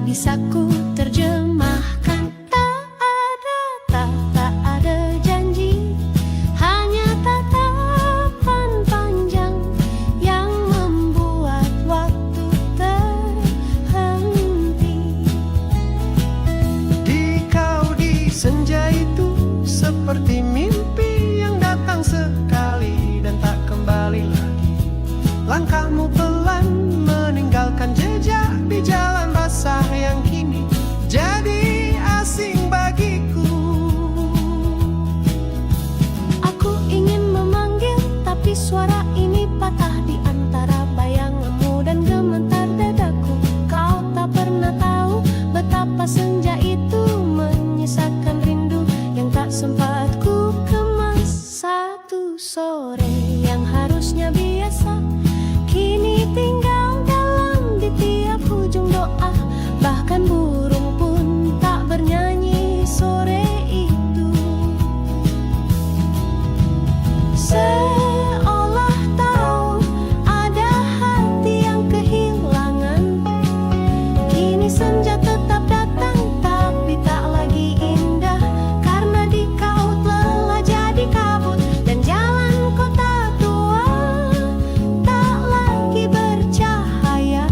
bisa ku terjemahkan. Tak ada janji, hanya tatapan panjang yang membuat waktu terhenti. Di kau di senja itu seperti mimpi yang datang sekali dan tak kembali lagi. Langkahmu pelan meninggalkan jejak di jalan basah yang kini jadi asing bagiku. Aku ingin memanggil, tapi suara ini patah di antara bayanganmu dan gemetar dadaku. Kau tak pernah tahu betapa senja itu menyisakan rindu yang tak sempat ku kemas. Satu sore yang harusnya biasa kini tinggal dalam di tiap ujung doa. Bahkan burung pun tak bernyanyi sore itu. Seolah tahu ada hati yang kehilangan. Kini senja tetap datang, tapi tak lagi indah, karena di kau telah jadi kabut. Dan jalan kota tua tak lagi bercahaya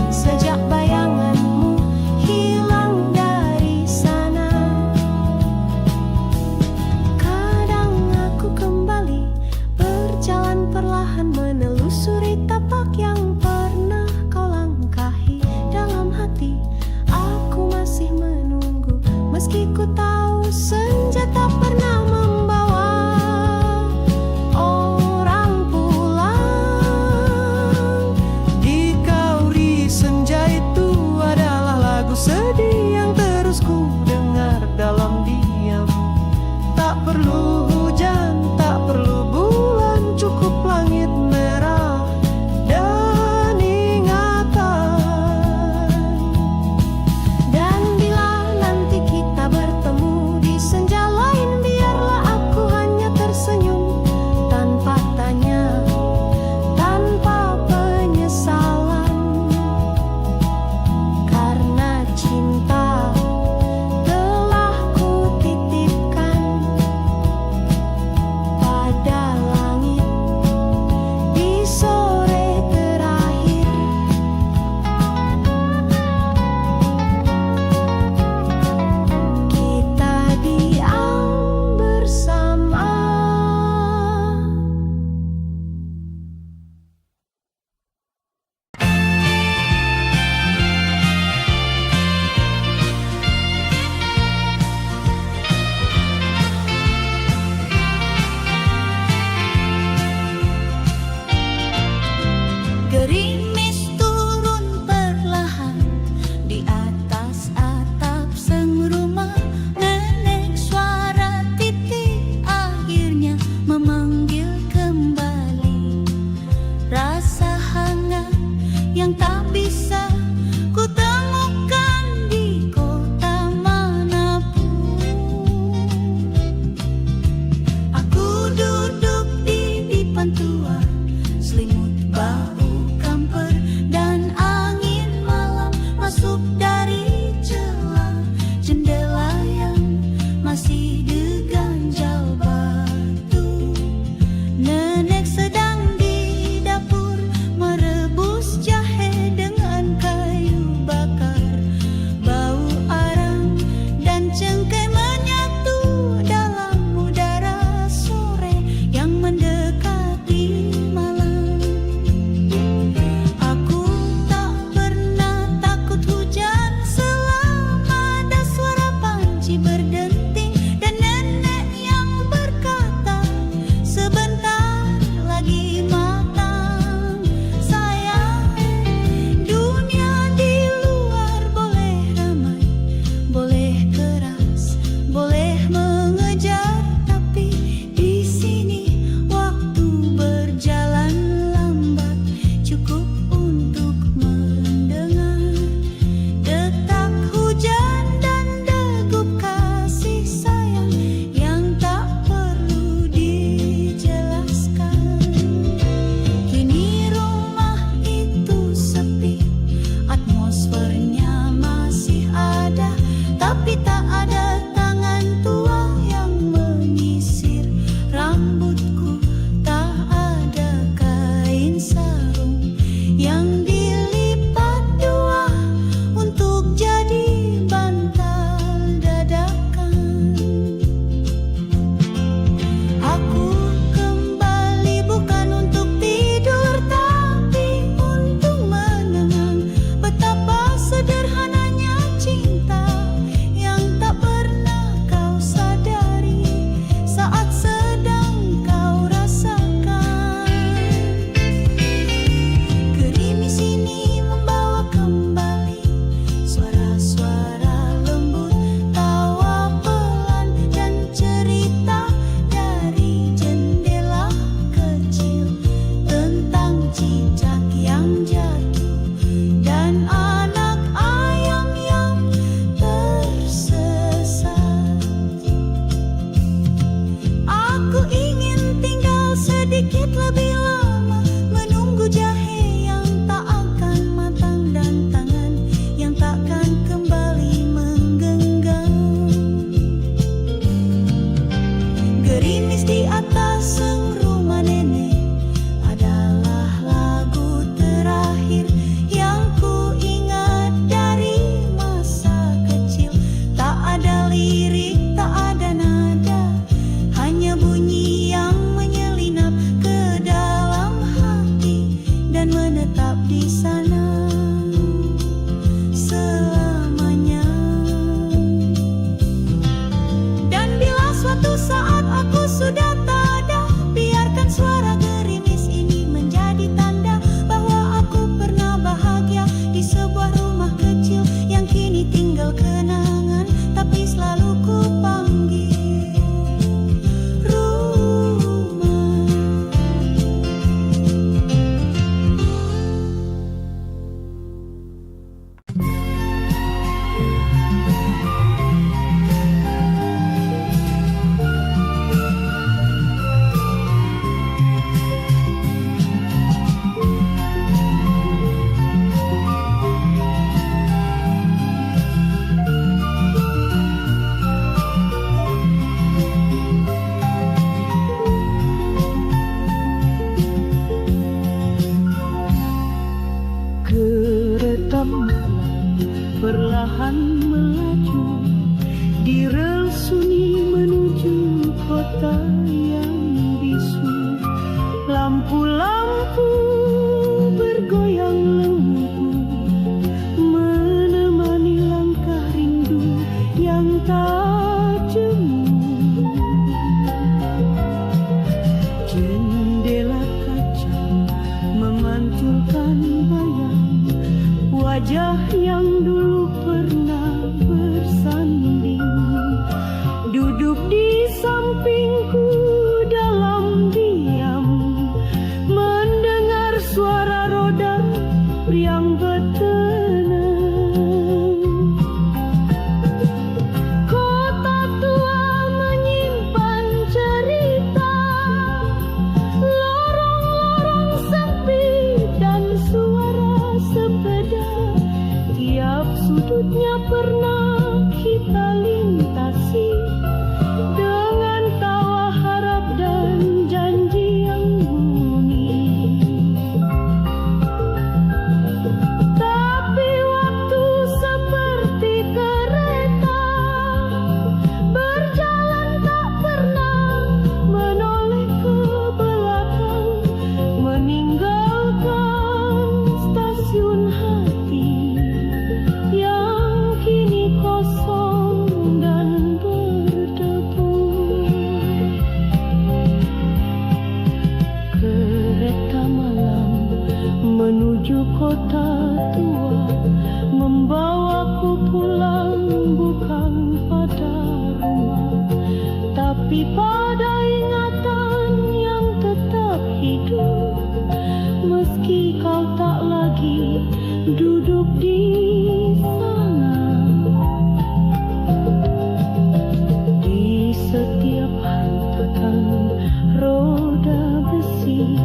sejak bayanganmu hilang dari sana. Kadang aku kembali berjalan perlahan menelusuri tapak yang pernah kau langkahi. Dalam hati aku masih menunggu, meski ku tahu senja tak pernah membawa orang pulang. Di kau di senja itu adalah lagu sedih yang terus ku dengar dalam diam. Tak perlu hujan, tak perlu bulan, cukup langit merah dan ingatan. Dan bila nanti kita bertemu di senja lain, biarlah aku hanya tersenyum tanpa tanya, tanpa penyesalan. Karena cinta telah ku titipkan pada langit di sore terakhir. Kita diam bersama. Gerimis turun perlahan di atas atap sang rumah. Nenek suara titik akhirnya memanggil kembali. Rasa hangat yang tak bisa ku temukan di kota manapun. Aku duduk di dipan tua, selimut bau kamper dan angin malam masuk dari celah jendela yang masih diganjal batu. Nenek sedang di dapur merebus jahe dengan kayu bakar. Bau arang dan cengkeh menyatu dalam udara sore yang mendekati malam. Aku tak pernah takut hujan selama ada suara panci berdenting dan nenek yang berkata, sebentar lagi matang. Sayang, dunia di luar boleh ramai, boleh keras, boleh mengejar, tapi di sini waktu berjalan lambat, cukup untuk mendengar detak hujan dan degup kasih. tak ada tangan tua yang menyisir rambutku, tak ada kain sarung yang dilipat dua untuk jadi bantal dadakan. Aku kembali bukan untuk tidur, tapi untuk menenang. Betapa sederhananya cinta yang tak pernah kau sadari saat sedang kau rasakan. Gerimis ini membawa kembali suara-suara lembut, tawa pelan dan cerita dari jendela kecil tentang cicak yang jatuh dan anak ayam yang tersesat. Aku ingin tinggal sedikit lebih lama, menunggu jahe yang tak akan matang dan tangan yang takkan kembali menggenggam. Gerimis di atas rumah nenek adalah lagu terakhir yang ku ingat dari masa kecil. Tak ada lirik, tak ada nada, hanya bunyi yang menyelinap ke dalam hati dan menetap di sana selamanya. Dan bila suatu saat aku sudah tak ada, biarkan suara gerimis ini menjadi tanda bahwa aku pernah bahagia di sebuah rumah kecil yang kini tinggal kenangan, tapi selalu ku panggil rumah. Kereta malam perlahan melaju di rel sunyi menuju kota yang bisu. Lampu-lampu bergoyang lembut menemani langkah rindu yang tak jemu. Jendela kaca memantulkan bayang wajah yang dulu pernah bersanding, duduk di sampingku dalam diam, mendengar suara roda yang bertenang. Kota tua menyimpan cerita, lorong-lorong sepi dan suara sepeda. Tiap sudutnya pernah kita lintasi dengan tawa harap dan janji yang bunyi. Tapi waktu seperti kereta berjalan tak pernah menoleh ke belakang, meninggalkan stasiun hati yang kini kosong dan berdebu. Kereta malam menuju kota tua, membawaku pulang bukan pada rumah, tapi pada ingatan yang tetap hidup. Meski kau tak lagi duduk di sana, di setiap hentakan roda besi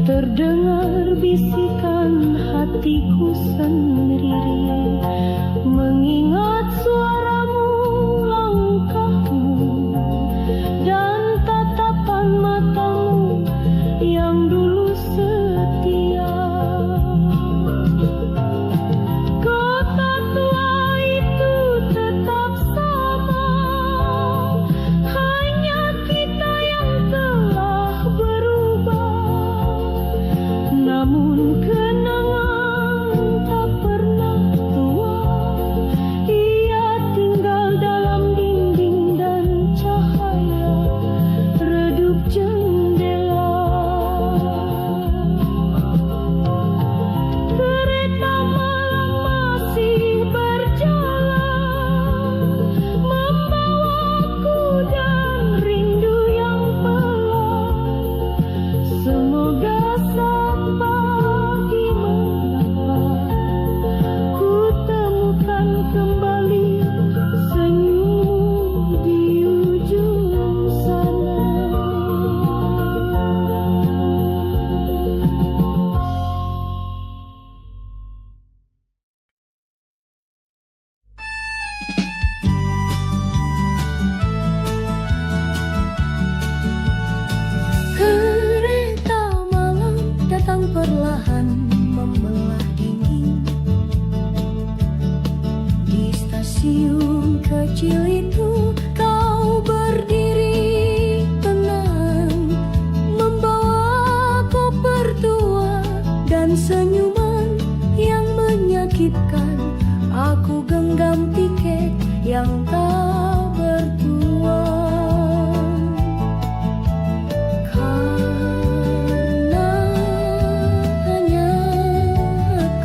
terdengar bisikan hatiku sendiri, mengingat suaramu perlahan membelah dingin. Di stasiun kecil itu kau berdiri tenang, membawa koper tua dan senyuman yang menyakitkan. Aku genggam tiket yang tak bertuan, karena hanya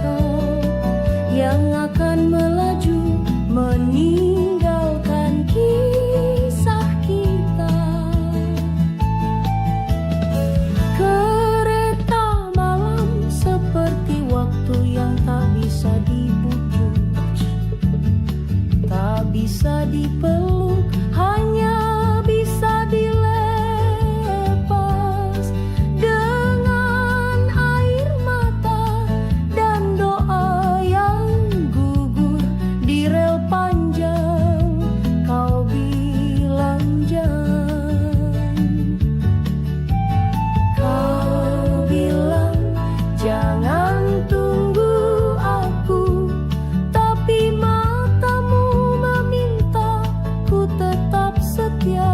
kau yang akan melaju meninggalkan kisah kita. Kereta malam seperti waktu yang tak bisa dibujuk, tak bisa dipeluk, hanya bisa dilepas dengan air mata dan doa yang gugur di rel panjang. Kau bilang jangan tunggu aku, tapi matamu meminta ku tetap setia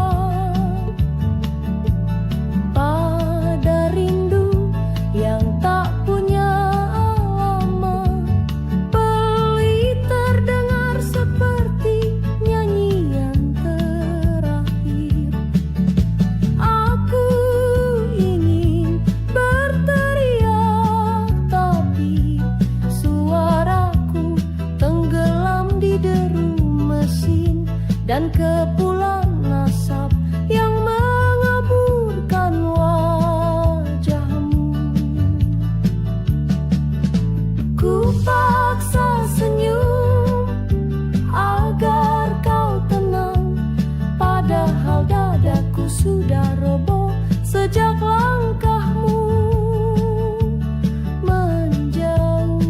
pada rindu yang tak punya alamat. Pelit terdengar seperti nyanyian terakhir. Aku ingin berteriak, tapi suaraku tenggelam di deru mesin dan kepulan asap yang mengaburkan wajahmu. Ku paksa senyum agar kau tenang, padahal dadaku sudah roboh sejak langkahmu menjauh.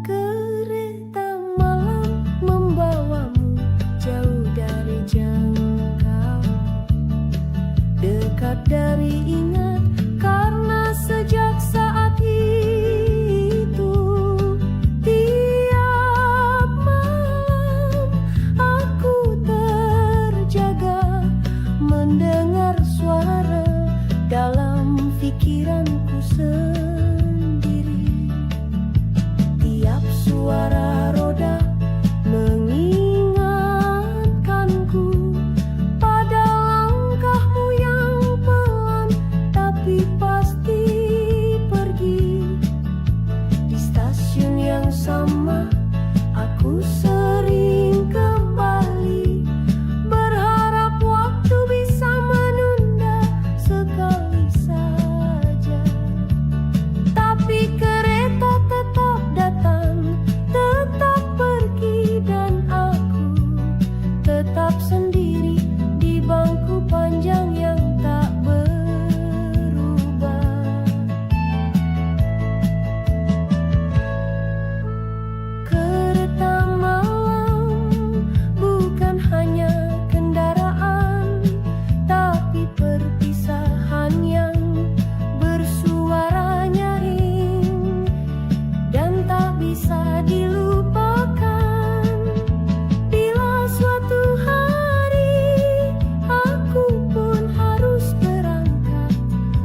Kereta malam membawamu jauh dari jangkau, dekat dari ingat, karena sejak saat itu tiap malam aku terjaga mendengar suara dalam pikiranku sendiri. Tiap suara roda mengingatkanku pada langkahmu yang pelan tapi pasti pergi. Di stasiun yang sama aku sering kembali, berharap waktu bisa menunda sekali saja. Tapi kereta tetap datang, tetap pergi, dan aku tetap sendiri di bangku panjang yang tak berubah. Kereta malam bukan hanya kendaraan, tapi perpisahan yang bersuara nyaring dan tak bisa dilupakan. Bila suatu hari aku pun harus berangkat,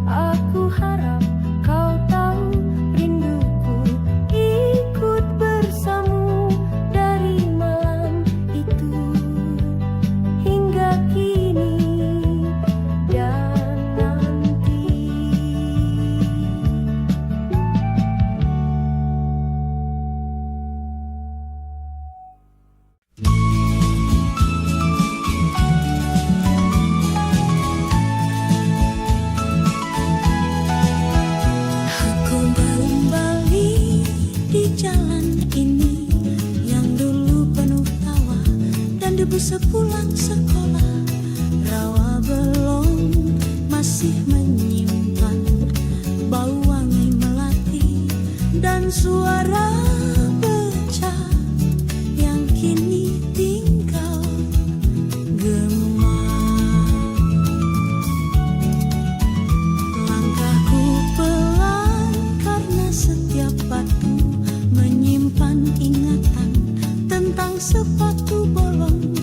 aku harap kau tahu rinduku ikut bersamamu dari malam itu hingga kini dan nanti. Aku kembali di jalan ini yang dulu penuh tawa dan debu sepulang sekolah. Rawa belum masih menyimpan bau wangi melati dan suara beca yang kini tinggal gema. tentang sepatu bolong,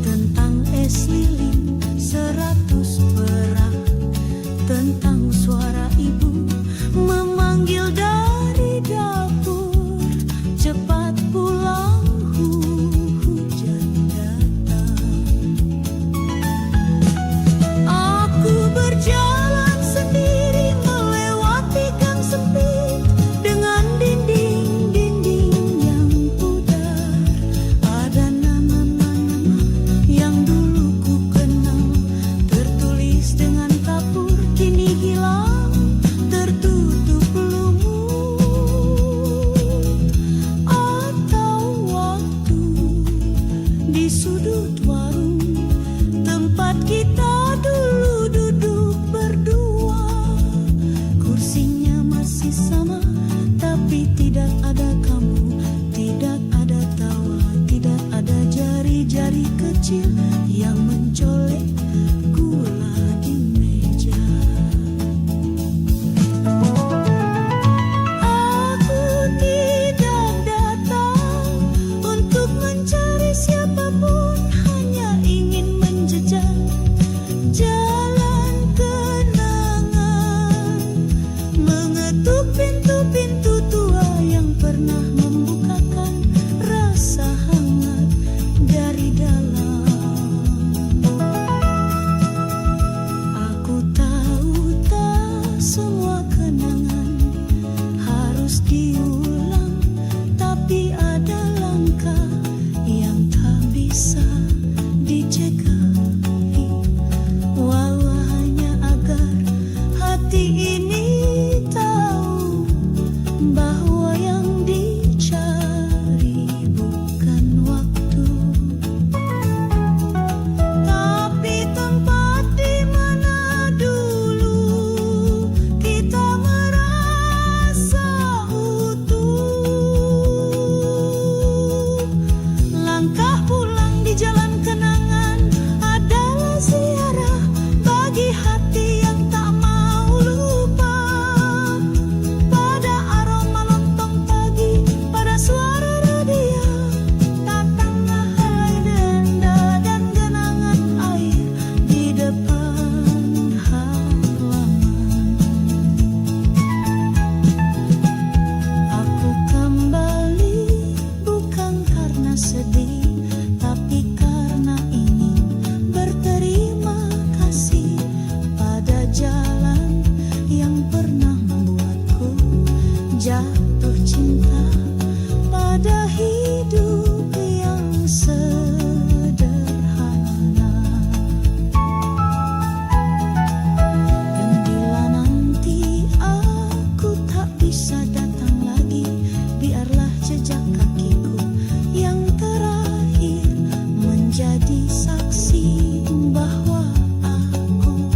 tentang es lilin 100 perak, tentang suara ibu memanggil dari dapur, cepat pulang hujan datang. Aku berjalan sendiri melewati gang sempit dengan dinding-dinding yang pudar. Ada nama-nama yang dulu ku kenal, tertulis dengan kapur, kini hilang tertutup lumut. Atau waktu di sudut warung tempat kita dulu duduk berdua, kursinya masih sama, tapi tidak ada kamu, tidak ada tawa, tidak ada jari-jari kecil yang mencolek gula di meja. Aku tidak datang untuk mencari siapapun, hanya ingin menjejak jalan kenangan, mengetuk pintu-pintu tua yang pernah membukakan rasa hangat dari dalam. Aku tahu tak semua kenangan harus diulang, tapi ada langkah yang tak bisa dicegai, walau hanya agar hati ini tahu bahwa yang dicari bukan waktu, tapi tempat di mana dulu kita merasa utuh. Langkah pulang di jalan kenangan adalah ziarah bagi hati yang tak mau lupa, pada aroma lontong pagi, pada suara radio, tatangnya helai denda dan genangan air di depan halaman. Aku kembali bukan karena sedih, tapi karena ingin berterima kasih pada jalan yang pernah membuatku jatuh cinta pada hidup yang sederhana. Dan bila nanti aku tak bisa datang lagi, biarlah jejak kakiku yang terakhir menjadi saksi bahwa aku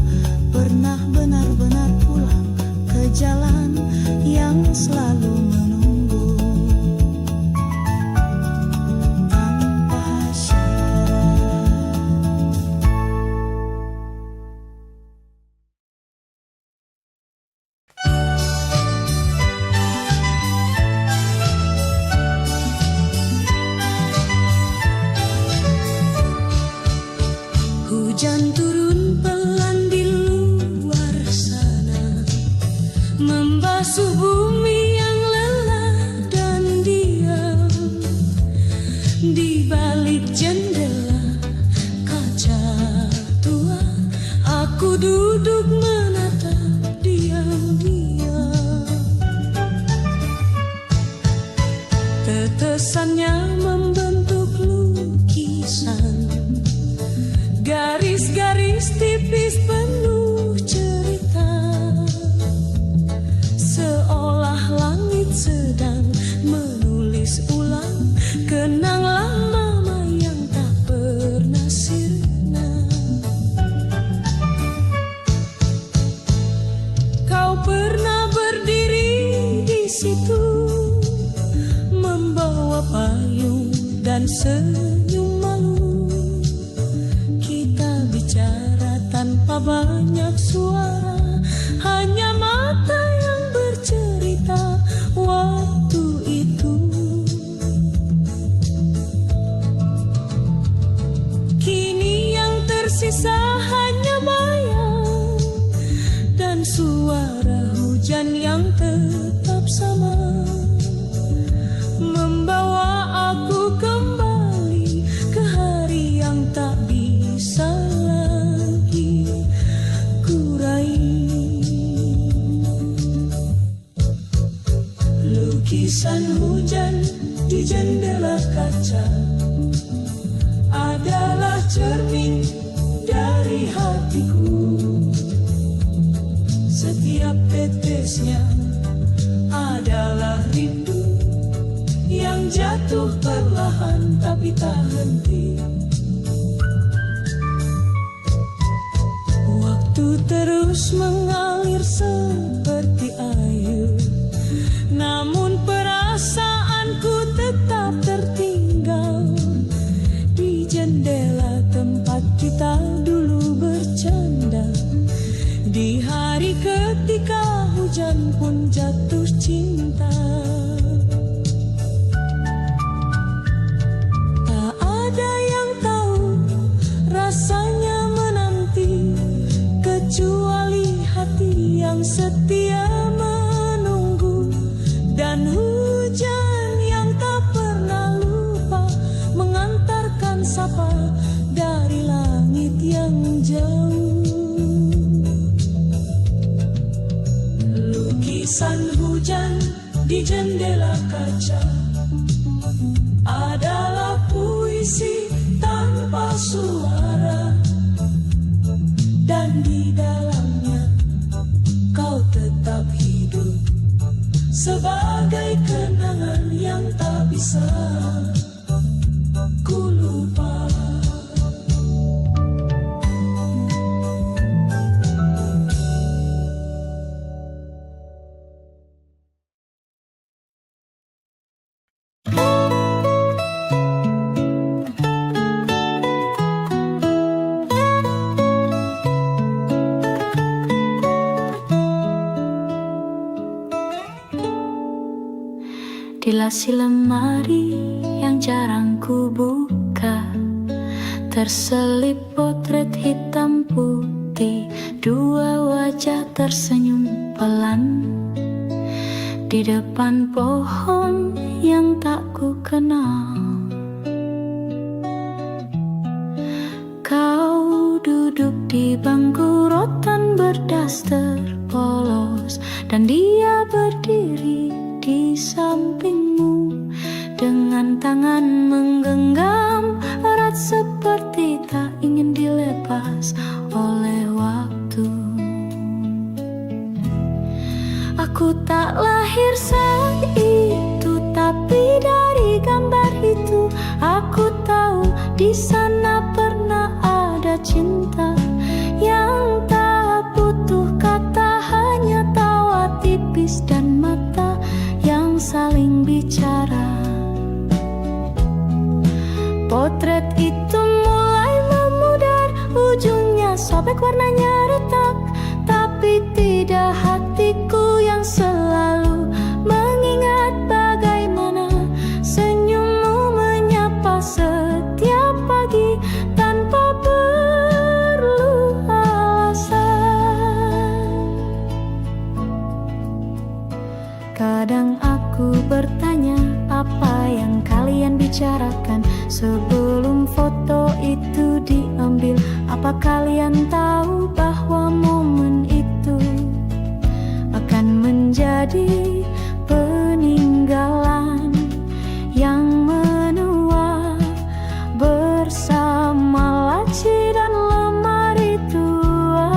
pernah benar-benar pulang ke jalan yang selalu menunggu tanpa syarat. Hujan turun pelan di luar sana, membasuh bumi yang lelah dan diam. Di balik jendela kaca tua, aku duduk menatap diam-diam. Tetesannya membentuk lukisan, garis-garis tipis penuh cerita, seolah langit sedang menulis ulang kenang lama yang tak pernah sirna. Kau pernah berdiri di situ, membawa payung dan senyum malu. Kita bicara tanpa banyak suara, hanya mata yang bercerita waktu itu. tersisa hanya bayang dan suara hujan yang tetap sama, membawa aku kembali ke hari yang tak bisa lagi kurai. Lukisan hujan di jendela kaca adalah cermin dari hatiku. Setiap tetesnya adalah rindu yang jatuh perlahan tapi tak henti. Waktu terus mengalir seperti air, namun perasaanku tetap tertinggal di jendela tempat kita dulu bercanda. Di hari ketika hujan pun jatuh cinta, tak ada yang tahu rasanya menanti kecuali hati yang setia menunggu, dan hujan yang tak pernah lupa mengantarkan sapa dari langit yang jauh. Lukisan hujan di jendela kaca adalah puisi tanpa suara, dan di dalamnya kau tetap hidup sebagai kenangan yang tak bisa ku lupa. Di lasi lemari yang jarang ku buka, terselip potret hitam putih, dua wajah tersenyum pelan di depan pohon yang tak ku kenal. Kau duduk di bangku rotan berdaster polos, dan dia berdiri di sampingmu dengan tangan menggenggam erat seperti tak ingin dilepas oleh waktu. Aku tak lahir saat itu, tapi dari gambar itu aku tahu di sana pernah ada cinta yang tak butuh kata, hanya tawa tipis dan mata yang saling bicara. Potret itu mulai memudar, ujungnya sobek, warnanya retak, tapi tidak hatiku yang selalu mengingat bagaimana senyummu menyapa setiap pagi tanpa perlu alasan. Kadang aku bertanya, apa yang kalian bicarakan sebelum foto itu diambil? Apa kalian tahu bahwa momen itu akan menjadi peninggalan yang menua bersama laci dan lemari tua?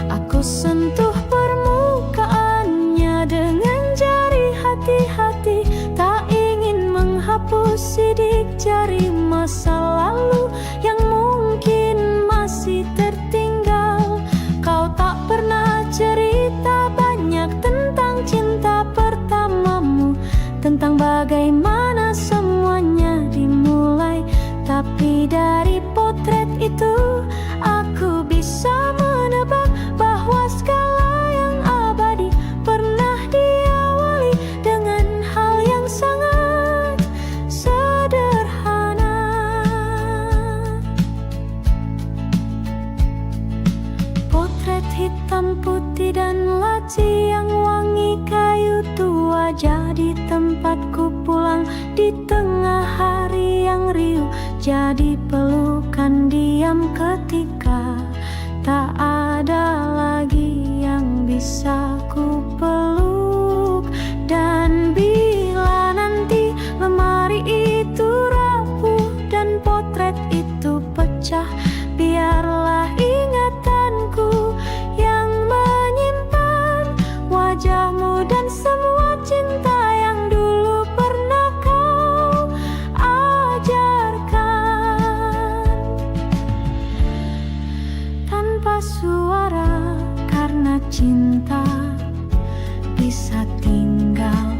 Aku sentuh permukaannya dengan jari hati-hati, tak ingin menghapus sidik jari masa lalu yang mungkin masih tertinggal. Kau tak pernah cerita banyak tentang cinta pertamamu, tentang bagaimana semuanya dimulai. Tapi dari potret itu aku bisa menebak bahwa segala yang abadi pernah diawali dengan hal yang sangat sederhana. tempatku pulang di tengah hari yang riuh. Jadi pelukan diam ketika tak ada lagi yang bisa ku peluk. Dan bila nanti lemari itu rapuh dan potret itu pecah, biarlah ingatanku yang menyimpan wajahmu dan semua cinta yang dulu pernah kau ajarkan. Tanpa suara karena cinta bisa tinggal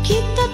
Kita